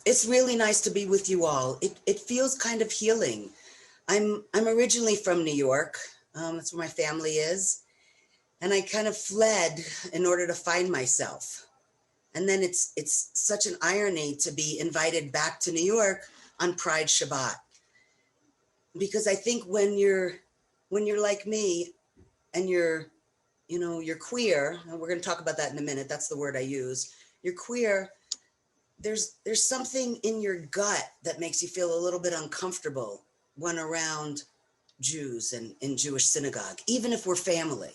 It's really nice to be with you all. It feels kind of healing. I'm originally from New York. That's where my family is, and I kind of fled in order to find myself. And then it's such an irony to be invited back to New York on Pride Shabbat, because I think when you're like me and you're queer, and we're going to talk about that in a minute. That's the word I use. You're queer. There's something in your gut that makes you feel a little bit uncomfortable when around Jews and in Jewish synagogue, even if we're family.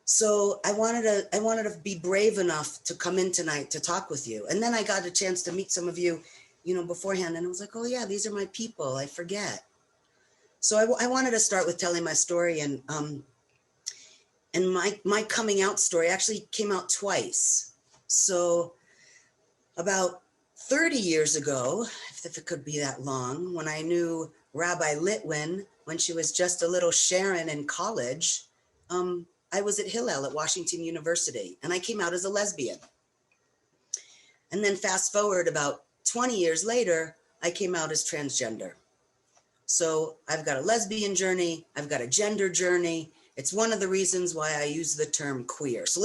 So I wanted to be brave enough to come in tonight to talk with you. And then I got a chance to meet some of you, beforehand. And I was like, oh yeah, these are my people. I forget. So I wanted to start with telling my story, and my coming out story actually came out twice. So about 30 years ago, if it could be that long, when I knew Rabbi Litwin, when she was just a little Sharon in college, I was at Hillel at Washington University, and I came out as a lesbian. And then fast forward about 20 years later, I came out as transgender. So I've got a lesbian journey, I've got a gender journey. It's one of the reasons why I use the term queer. So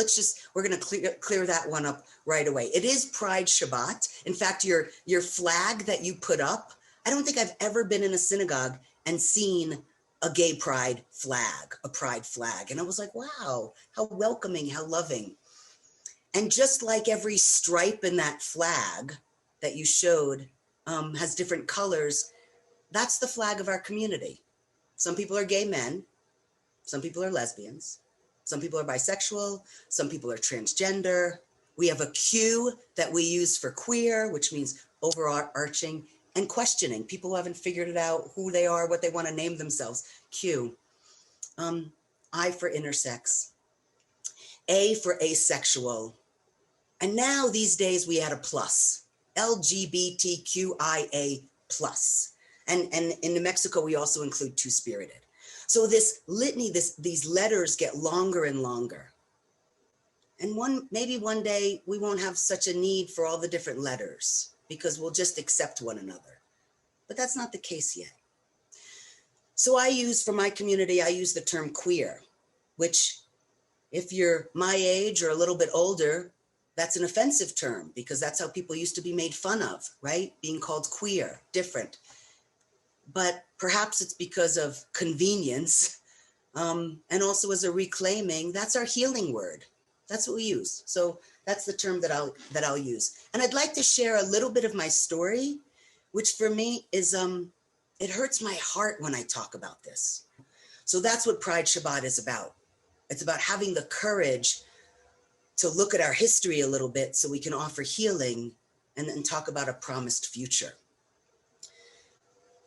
we're going to clear that one up right away. It is Pride Shabbat. In fact, your flag that you put up, I don't think I've ever been in a synagogue and seen a gay pride flag, a pride flag. And I was like, wow, how welcoming, how loving. And just like every stripe in that flag that you showed has different colors, that's the flag of our community. Some people are gay men. Some people are lesbians. Some people are bisexual. Some people are transgender. We have a Q that we use for queer, which means overarching, and questioning. People who haven't figured it out, who they are, what they want to name themselves. Q. I for intersex. A for asexual. And now these days we add a plus. LGBTQIA plus. And in New Mexico, we also include two-spirited. So this litany, these letters get longer and longer. And maybe one day we won't have such a need for all the different letters because we'll just accept one another. But that's not the case yet. So for my community, I use the term queer, which if you're my age or a little bit older, that's an offensive term because that's how people used to be made fun of, right? Being called queer, different. But perhaps it's because of convenience, and also as a reclaiming. That's our healing word. That's what we use. So that's the term that I'll use. And I'd like to share a little bit of my story, which for me is it hurts my heart when I talk about this. So that's what Pride Shabbat is about. It's about having the courage to look at our history a little bit so we can offer healing and then talk about a promised future.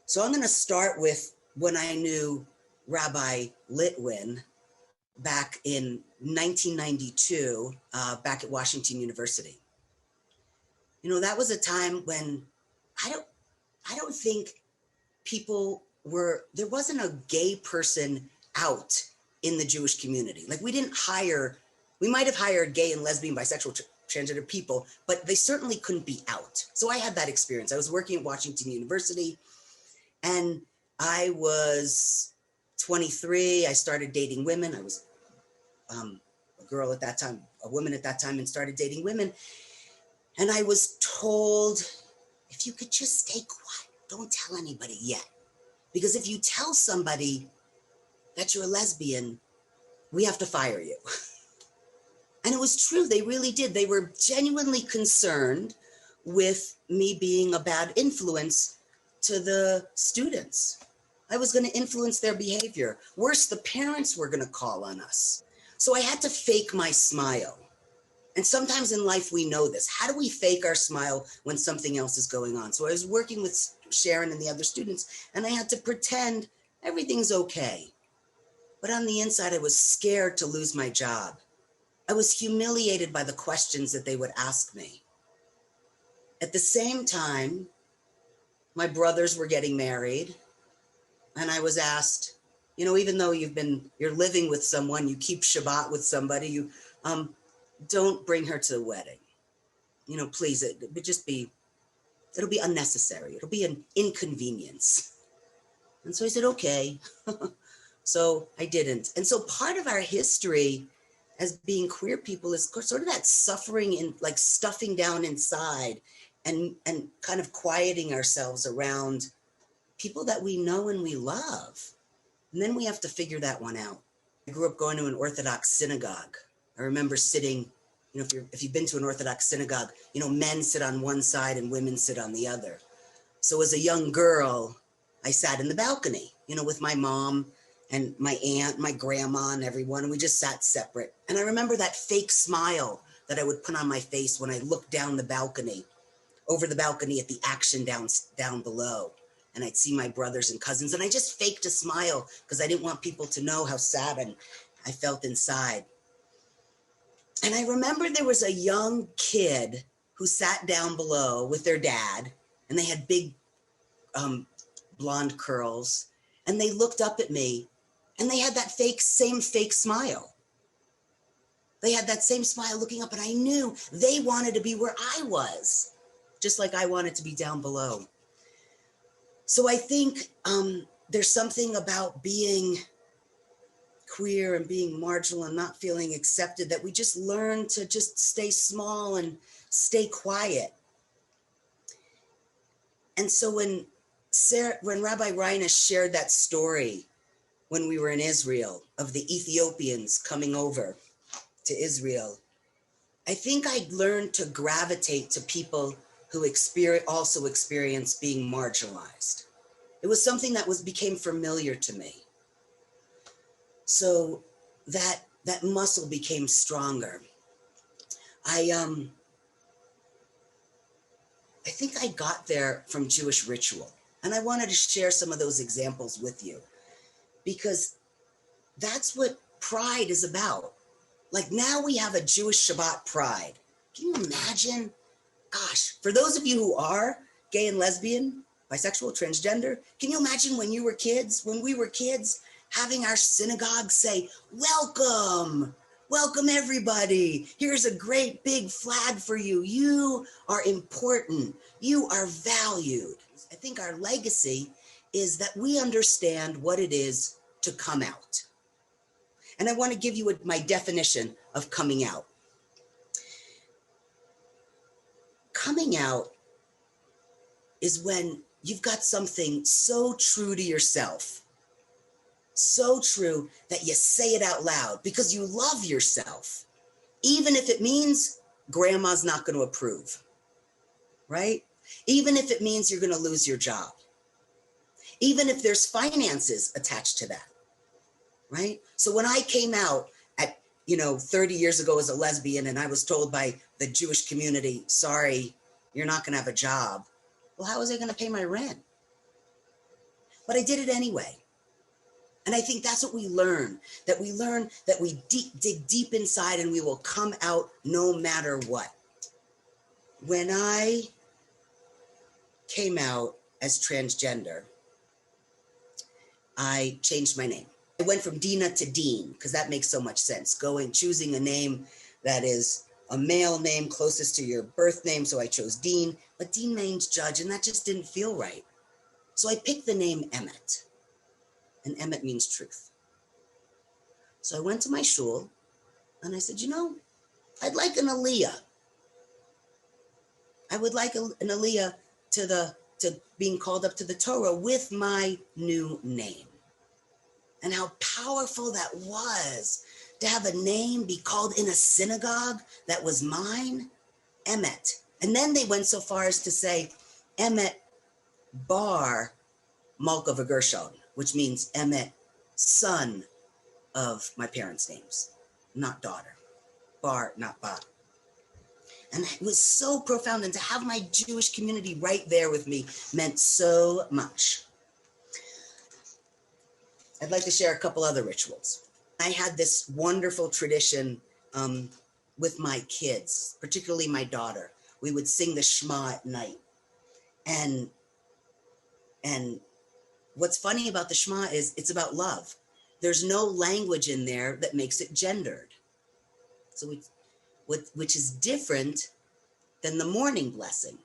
So I'm going to start with when I knew Rabbi Litwin back in 1992, back at Washington University. That was a time when I don't think there wasn't a gay person out in the Jewish community. Like we might have hired gay and lesbian, bisexual, transgender people, but they certainly couldn't be out. So I had that experience. I was working at Washington University. And I was 23. I started dating women. I was a girl at that time, a woman at that time, and started dating women. And I was told, if you could just stay quiet, don't tell anybody yet. Because if you tell somebody that you're a lesbian, we have to fire you. And it was true. They really did. They were genuinely concerned with me being a bad influence to the students. I was going to influence their behavior. Worse, the parents were going to call on us. So I had to fake my smile. And sometimes in life we know this. How do we fake our smile when something else is going on? So I was working with Sharon and the other students, and I had to pretend everything's okay. But on the inside, I was scared to lose my job. I was humiliated by the questions that they would ask me. At the same time, my brothers were getting married, and I was asked, even though you're living with someone, you keep Shabbat with somebody, you don't bring her to the wedding. Please, it would just be It'll be unnecessary. It'll be an inconvenience. And so I said, okay. So I didn't. And so part of our history as being queer people is sort of that suffering and like stuffing down inside and kind of quieting ourselves around people that we know and we love. And then we have to figure that one out. I grew up going to an Orthodox synagogue. I remember sitting, if you've been to an Orthodox synagogue, men sit on one side and women sit on the other. So as a young girl, I sat in the balcony, with my mom and my aunt, my grandma, and everyone, and we just sat separate. And I remember that fake smile that I would put on my face when I looked down the balcony, over the balcony at the action down below. And I'd see my brothers and cousins, and I just faked a smile because I didn't want people to know how sad I felt inside. And I remember there was a young kid who sat down below with their dad, and they had big blonde curls, and they looked up at me, and they had that same fake smile. They had that same smile looking up, and I knew they wanted to be where I was, just like I wanted to be down below. So I think there's something about being queer and being marginal and not feeling accepted that we just learn to just stay small and stay quiet. And so when Rabbi Reina shared that story when we were in Israel of the Ethiopians coming over to Israel, I think I learned to gravitate to people who also experience being marginalized. It was something that became familiar to me. So that muscle became stronger. I think I got there from Jewish ritual. And I wanted to share some of those examples with you because that's what pride is about. Like now we have a Jewish Shabbat pride. Can you imagine? Gosh, for those of you who are gay and lesbian, bisexual, transgender, can you imagine when we were kids, having our synagogue say, welcome everybody. Here's a great big flag for you. You are important. You are valued. I think our legacy is that we understand what it is to come out. And I want to give you my definition of coming out. Coming out is when you've got something so true to yourself, so true that you say it out loud because you love yourself, even if it means grandma's not going to approve, right? Even if it means you're going to lose your job, even if there's finances attached to that, right? So when I came out at, 30 years ago as a lesbian and I was told by the Jewish community, sorry, you're not going to have a job. Well, how was I going to pay my rent? But I did it anyway. And I think that's what we learn that we dig deep inside and we will come out no matter what. When I came out as transgender, I changed my name. I went from Dina to Dean because that makes so much sense. Choosing a name that is a male name closest to your birth name. So I chose Dean, but Dean means judge, and that just didn't feel right. So I picked the name Emet, and Emet means truth. So I went to my shul and I said, I'd like an aliyah. I would like an aliyah to being called up to the Torah with my new name. And how powerful that was to have a name be called in a synagogue that was mine, Emet. And then they went so far as to say Emet bar Malka Gershon, which means Emet, son of my parents' names, not daughter. Bar, not ba. And it was so profound. And to have my Jewish community right there with me meant so much. I'd like to share a couple other rituals. I had this wonderful tradition with my kids, particularly my daughter. We would sing the Shema at night. And what's funny about the Shema is it's about love. There's no language in there that makes it gendered. So which is different than the morning blessing.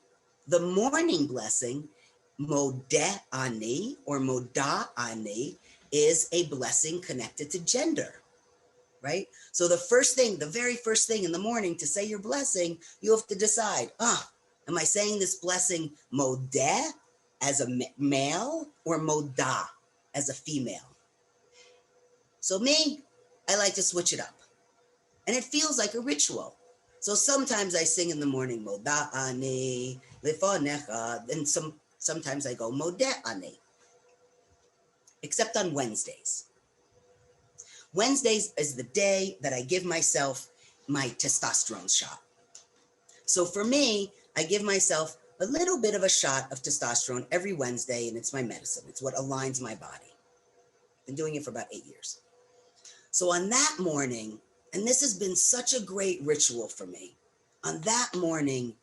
The morning blessing, modeh ani or moda ani, is a blessing connected to gender, right? So the very first thing in the morning to say your blessing, you have to decide, am I saying this blessing modeh as a male or moda as a female? So me, I like to switch it up. And it feels like a ritual. So sometimes I sing in the morning, moda ani lifonecha, and sometimes I go modeh ani, except on Wednesdays. Wednesdays is the day that I give myself my testosterone shot. So for me, I give myself a little bit of a shot of testosterone every Wednesday, and it's my medicine. It's what aligns my body. I've been doing it for about 8 years. So on that morning, and this has been such a great ritual for me, on that morning,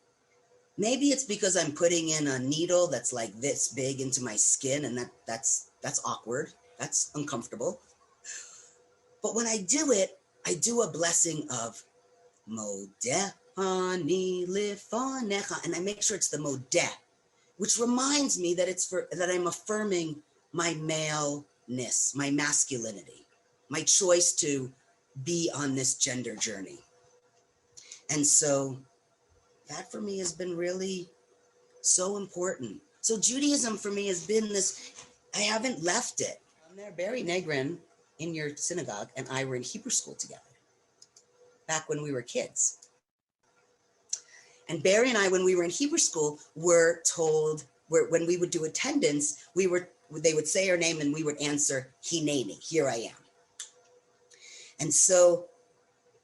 maybe it's because I'm putting in a needle that's like this big into my skin, and that's awkward. That's uncomfortable. But when I do it, I do a blessing of modeh ani lifonecha, and I make sure it's the modeh, which reminds me that that I'm affirming my maleness, my masculinity, my choice to be on this gender journey. And so that for me has been really so important. So Judaism for me has been this, I haven't left it. There, Barry Negrin in your synagogue and I were in Hebrew school together back when we were kids. And Barry and I, when we were in Hebrew school, were told, when we would do attendance, they would say our name and we would answer, Hineni, here I am. And so,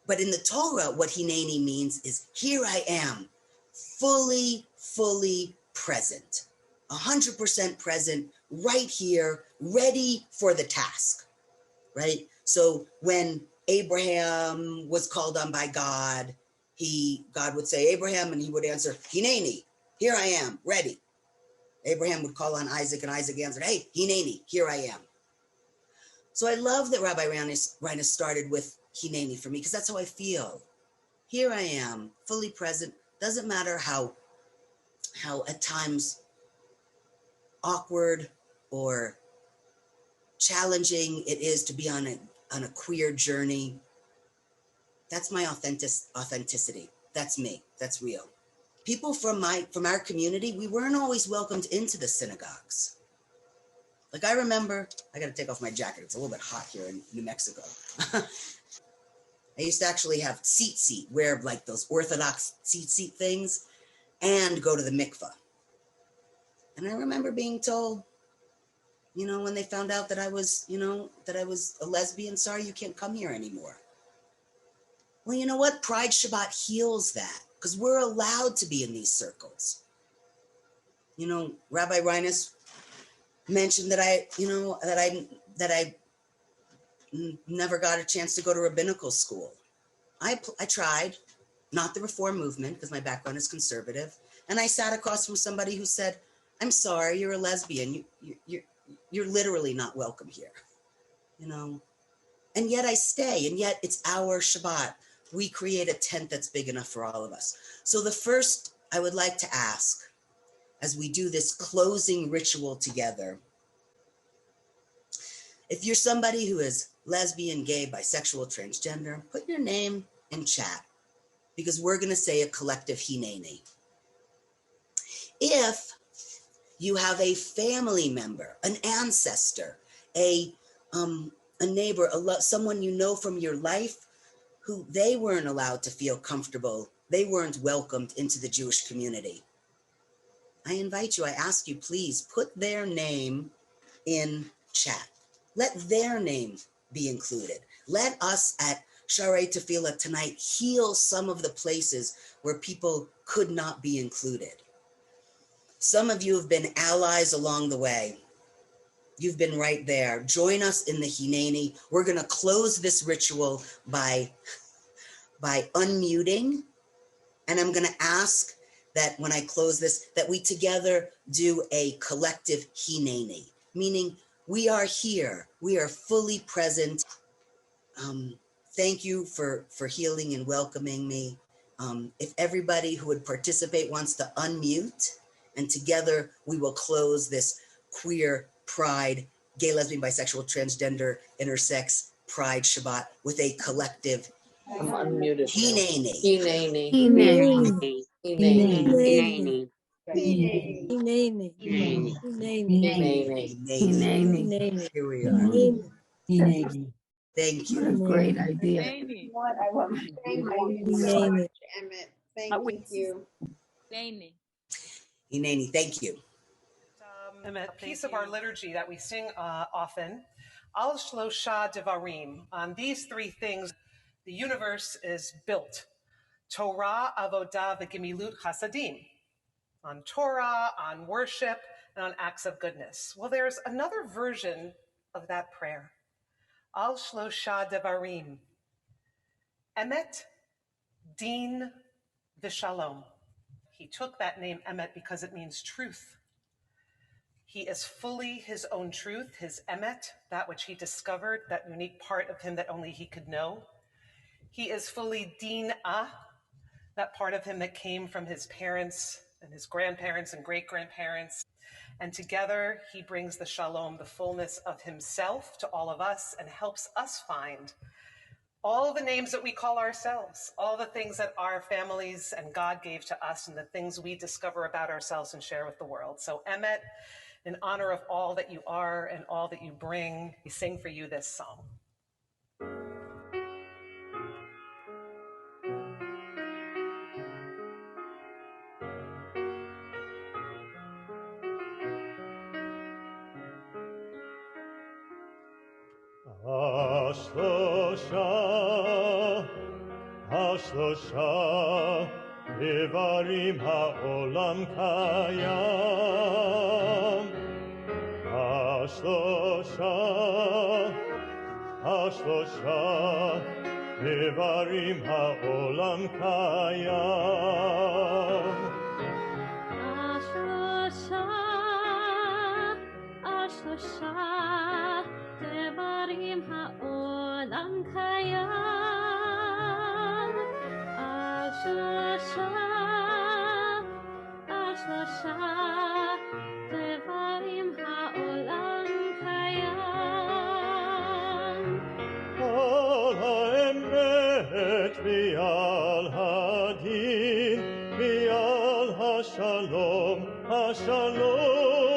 but in the Torah, what Hineni means is, here I am, fully present, 100% present, right here, ready for the task, right? So when Abraham was called on by God, God would say, Abraham, and he would answer, Hineni, here I am, ready. Abraham would call on Isaac, and Isaac answered, hey, Hineni, here I am. So I love that Rabbi Reines started with Hineni for me, because that's how I feel. Here I am, fully present. Doesn't matter how at times awkward or challenging it is to be on a queer journey. That's my authenticity. That's me. That's real. People from our community, we weren't always welcomed into the synagogues. Like I remember, I got to take off my jacket. It's a little bit hot here in New Mexico. I used to actually have seat, wear like those Orthodox seat things and go to the mikveh. And I remember being told, when they found out that I was a lesbian, sorry, you can't come here anymore. Well, you know what? Pride Shabbat heals that because we're allowed to be in these circles. Rabbi Reines mentioned that I never got a chance to go to rabbinical school. I tried, not the Reform movement because my background is conservative, and I sat across from somebody who said, "I'm sorry, you're a lesbian. You're literally not welcome here." And yet I stay, and yet it's our Shabbat. We create a tent that's big enough for all of us. So the first I would like to ask, as we do this closing ritual together, if you're somebody who is lesbian, gay, bisexual, transgender, put your name in chat because we're going to say a collective Hineni. If you have a family member, an ancestor, a neighbor, someone you know from your life who they weren't allowed to feel comfortable, they weren't welcomed into the Jewish community, I invite you, I ask you, please put their name in chat. Let their name be included. Let us at Shaaray Tefila tonight heal some of the places where people could not be included. Some of you have been allies along the way. You've been right there. Join us in the Hineni. We're going to close this ritual by unmuting. And I'm going to ask that when I close this, that we together do a collective Hineni, meaning we are here. We are fully present. Thank you for healing and welcoming me. If everybody who would participate wants to unmute And together we will close this queer pride, gay, lesbian, bisexual, transgender, intersex pride Shabbat with a collective I'm unmuted. Hineni. Hineni. Hineni. Hineni. Hineni. Hineni. Hineni. Hineni. Hineni. Here we are. Hineni. Thank What a you. great idea. What I want to thank you so much, Emmett. Thank you. Hineni, thank you. A piece of our liturgy that we sing often, Al Shlosha Devarim. On these three things, the universe is built. Torah, Avodah, V'Gemilut Chasadim. On Torah, on worship, and on acts of goodness. Well, there's another version of that prayer. Al Shlosha Devarim. Emet, Din, V'Shalom. He took that name Emet because it means truth. He is fully his own truth, his emet, that which he discovered, that unique part of him that only he could know. He is fully dinah, that part of him that came from his parents and his grandparents and great-grandparents. And together he brings the shalom, the fullness of himself to all of us and helps us find all the names that we call ourselves, all the things that our families and God gave to us and the things we discover about ourselves and share with the world. So Emet, in honor of all that you are and all that you bring, we sing for you this song. השלושה דברים העולם קיים. השלושה דברים העולם קיים. השלושה דברים העולם קיים. השלושה דברים העולם קיים. על האמת ועל הדין ועל השלום, השלום.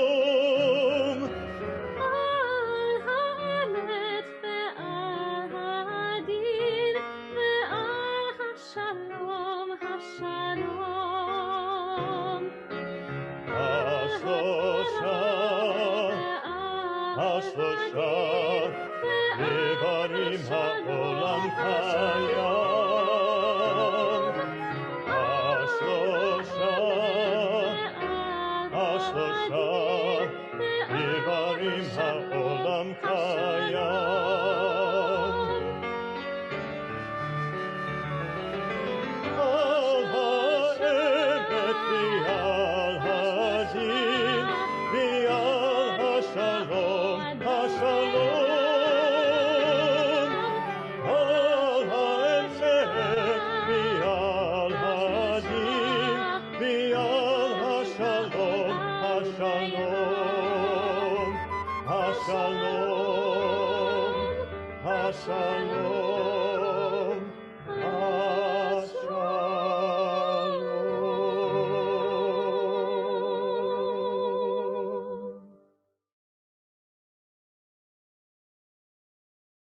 על האמת ועל הדין ועל השלום, השלום. השלושה דברים העולם קיים. השלושה דברים העולם קיים. על האמת ועל הדין ועל השלום, השלום. על האמת ועל הדין ועל השלום, השלום, השלום, השלום.